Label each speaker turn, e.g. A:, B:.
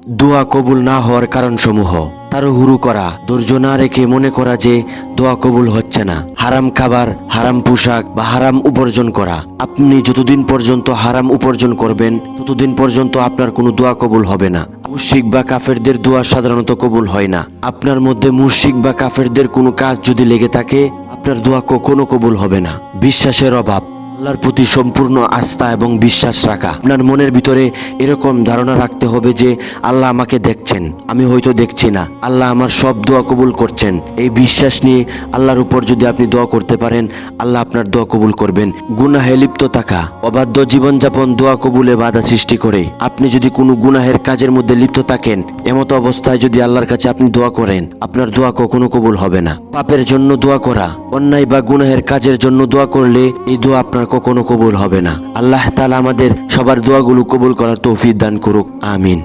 A: দোয়া কবুল না হওয়ার কারণসমূহ। তাড়াহুড়ো করা, ধৈর্য না রেখে মনে করা যে দোয়া কবুল হচ্ছে না। হারাম খাবার, হারাম পোশাক বা হারাম উপার্জন করা। আপনি যতদিন পর্যন্ত হারাম উপার্জন করবেন ততদিন পর্যন্ত আপনার কোনো দোয়া কবুল হবে না। মুশরিক বা কাফেরদের দোয়া সাধারণত কবুল হয় না। আপনার মধ্যে মুশরিক বা কাফেরদের কোনো কাজ যদি লেগে থাকে আপনার দোয়া কখনো কবুল হবে না। বিশ্বাসের অভাব, আল্লাহর প্রতি সম্পূর্ণ আস্থা এবং বিশ্বাস রাখা। আপনার মনের ভিতরে এরকম ধারণা রাখতে হবে যে আল্লাহ আমাকে দেখছেন, আমি হয়তো দেখছি না, আল্লাহ আমার সব দোয়া কবুল করছেন। এই বিশ্বাস নিয়ে আল্লাহর উপর যদি আপনি দোয়া করতে পারেন, আল্লাহ আপনার দোয়া কবুল করবেন। গুনাহে লিপ্ত থাকা, অবাধ্য জীবনযাপন দোয়া কবুলে বাধা সৃষ্টি করে। আপনি যদি কোনো গুনাহের কাজের মধ্যে লিপ্ত থাকেন, এমতো অবস্থায় যদি আল্লাহর কাছে আপনি দোয়া করেন, আপনার দোয়া কখনো কবুল হবে না। পাপের জন্য দোয়া করা, অন্যায় বা গুনাহের কাজের জন্য দোয়া করলে এই দোয়া আপনার কখনো কবুল হবে না। আল্লাহ তাআলা আমাদের সবার দোয়াগুলো কবুল করার তৌফিক দান করুক, আমিন।